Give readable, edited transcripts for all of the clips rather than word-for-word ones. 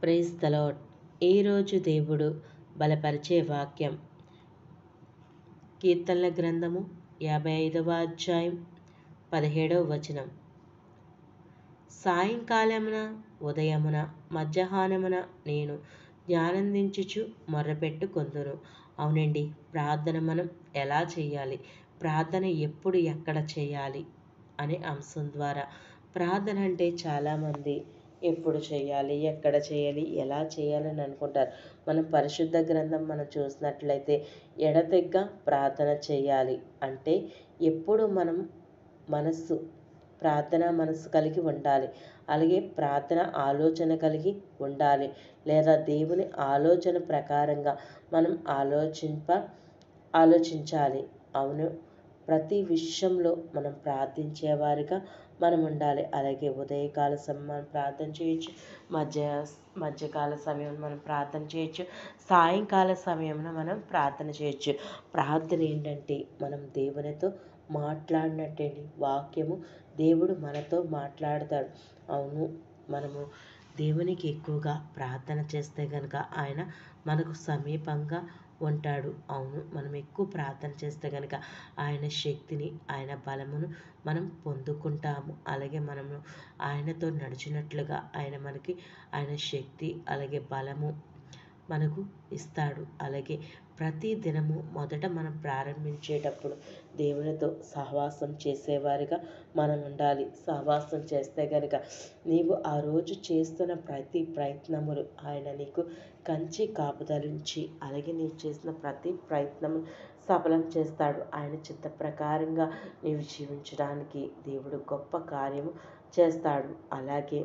Praise the lord. ఈరోజు దేవుడు బలపరిచే వాక్యం కీర్తనల గ్రంథము 55వ అధ్యాయం 17వ వచనం. సాయంకాలమున ఉదయమున మధ్యాహ్నమున నేను జ్ఞానందించుచు మొర్రపెట్టుకొందును. అవునండి, ప్రార్థన మనం ఎలా చేయాలి, ప్రార్థన ఎప్పుడు ఎక్కడ చేయాలి అనే అంశం ద్వారా ప్రార్థన అంటే చాలామంది ఎప్పుడు చేయాలి, ఎక్కడ చేయాలి, ఎలా చేయాలని అనుకుంటారు. మనం పరిశుద్ధ గ్రంథం మనం చూసినట్లయితే ఎడతెగక ప్రార్థన చేయాలి అంటే ఎప్పుడు మనం ప్రార్థన మనస్సు కలిగి ఉండాలి. అలాగే ప్రార్థన ఆలోచన కలిగి ఉండాలి. లేదా దేవుని ఆలోచన ప్రకారంగా మనం ఆలోచించాలి. అవును, ప్రతి విషయంలో మనం ప్రార్థించేవారిగా మనం ఉండాలి. అలాగే ఉదయకాల సమయం ప్రార్థన చేయొచ్చు, మధ్యకాల సమయం మనం ప్రార్థన చేయొచ్చు, సాయంకాల సమయంలో మనం ప్రార్థన చేయొచ్చు. ప్రార్థన ఏంటంటే మనం దేవునితో మాట్లాడినట్టండి. వాక్యము దేవుడు మనతో మాట్లాడతాడు. అవును, మనము దేవునికి ఎక్కువగా ప్రార్థన చేస్తే కనుక ఆయన మనకు సమీపంగా ఉంటాడు. అవును, మనం ఎక్కువ ప్రార్థన చేస్తే కనుక ఆయన శక్తిని, ఆయన బలమును మనం పొందుకుంటాము. అలాగే మనము ఆయనతో నడిచినట్లుగా ఆయన శక్తి అలాగే బలము మనకు ఇస్తాడు. అలాగే ప్రతి దినము మొదట మనం ప్రారంభించేటప్పుడు దేవునితో సహవాసం చేసేవారిగా మనం ఉండాలి. సహవాసం చేస్తే కనుక నీవు ఆ రోజు చేస్తున్న ప్రతి ప్రయత్నములు ఆయన నీకు కంచి కాపుదలించి అలాగే నీవు చేసిన ప్రతి ప్రయత్నము సఫలం చేస్తాడు. ఆయన చిత్త ప్రకారంగా నీవు జీవించడానికి దేవుడు గొప్ప కార్యము చేస్తాడు. అలాగే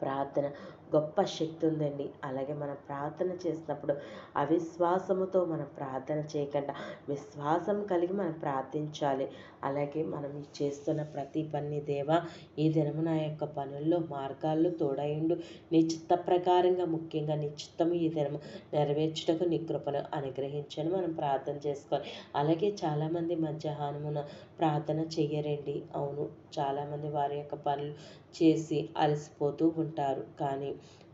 ప్రార్థన గొప్ప శక్తి ఉందండి. అలాగే మనం ప్రార్థన చేసినప్పుడు అవిశ్వాసముతో మనం ప్రార్థన చేయకుండా విశ్వాసం కలిగి మనం ప్రార్థించాలి. అలాగే మనం చేస్తున్న ప్రతి పని దేవా, ఈ దినము నా యొక్క పనుల్లో మార్గాల్లో తోడయుండు, నీ చిత్త ప్రకారంగా ముఖ్యంగా నీ చిత్తము ఈ దినము నెరవేర్చుటకు నీ కృపను అనుగ్రహించని మనం ప్రార్థన చేసుకోవాలి. అలాగే చాలామంది మధ్యాహ్నమున ప్రార్థన చెయ్యరండి. అవును, చాలామంది వారి యొక్క పనులు చేసి అలసిపోతూ ఉంటారు. కానీ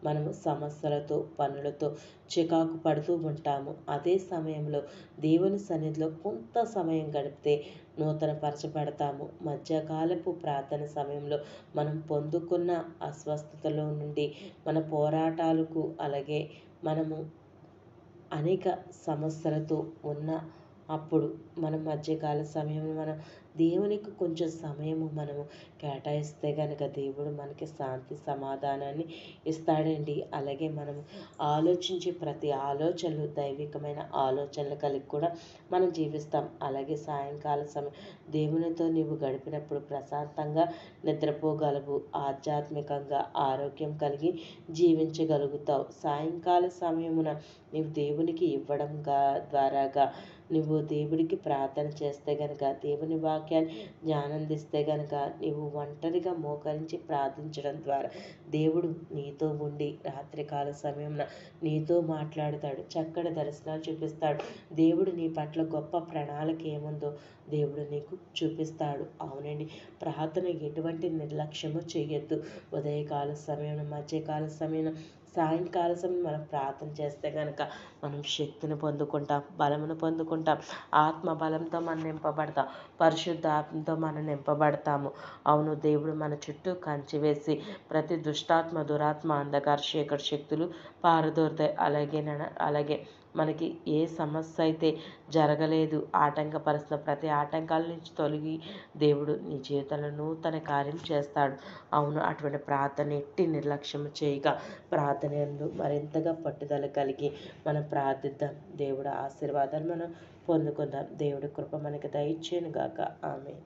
మనము సమస్యలతో పనులతో చికాకు పడుతూ ఉంటాము. అదే సమయంలో దేవుని సన్నిధిలో కొంత సమయం గడిపితే నూతన పరచబడతాము. మధ్యకాలపు ప్రార్థన సమయంలో మనం పొందుకున్న అస్వస్థతలో నుండి మన పోరాటాలకు అలాగే మనము అనేక సమస్యలతో ఉన్న అప్పుడు మనం మధ్యకాల సమయంలో మనం దేవునికి కొంచెం సమయము మనము కేటాయిస్తే కనుక దేవుడు మనకి శాంతి సమాధానాన్ని ఇస్తాడండి. అలాగే మనం ఆలోచించే ప్రతి ఆలోచనలు దైవికమైన ఆలోచనలు కలిగి కూడా మనం జీవిస్తాం. అలాగే సాయంకాల సమయం దేవునితో నీవు గడిపినప్పుడు ప్రశాంతంగా నిద్రపోగలవు, ఆధ్యాత్మికంగా ఆరోగ్యం కలిగి జీవించగలుగుతావు. సాయంకాల సమయమున నీవు దేవునికి ఇవ్వడం ద్వారాగా నువ్వు దేవుడికి ప్రార్థన చేస్తే గనక, దేవుని వాక్యాన్ని జ్ఞానందిస్తే గనక, నీవు ఒంటరిగా మోకరించి ప్రార్థించడం ద్వారా దేవుడు నీతో ఉండి రాత్రికాల సమయంలో నీతో మాట్లాడతాడు, చక్కటి దర్శనాలు చూపిస్తాడు. దేవుడు నీ పట్ల గొప్ప ప్రణాళిక ఏముందో దేవుడు నీకు చూపిస్తాడు. అవునండి, ప్రార్థన ఎటువంటి నిర్లక్ష్యము చేయొద్దు. ఉదయకాల సమయం, మధ్యకాల సమయం, సాయంకాల సమయం మనం ప్రార్థన చేస్తే కనుక మనం శక్తిని పొందుకుంటాం, బలమును పొందుకుంటాం, ఆత్మ బలంతో మనం నింపబడతాం, పరిశుద్ధాత్మతో మనం నింపబడతాము. అవును, దేవుడు మన చుట్టూ కంచి వేసి ప్రతి దుష్టాత్మ, దురాత్మ, అంధకార చీకటి శక్తులు పారదోరుతాయి. అలాగే మనకి ఏ సమస్య అయితే జరగలేదు, ఆటంకపరుస్తున్న ప్రతి ఆటంకాల నుంచి తొలగి దేవుడు నీ జీవితంలో నూతన కార్యం చేస్తాడు. అవును, అటువంటి ప్రార్థన ఎట్టి నిర్లక్ష్యం చేయక ప్రార్థన యందు మరింతగా పట్టుదల కలిగి మనం ప్రార్థిద్దాం. దేవుడు ఆశీర్వాదాలు మనం పొందుకుందాం. దేవుడి కృప మనకి దయచేయును గాక. ఆమేన్.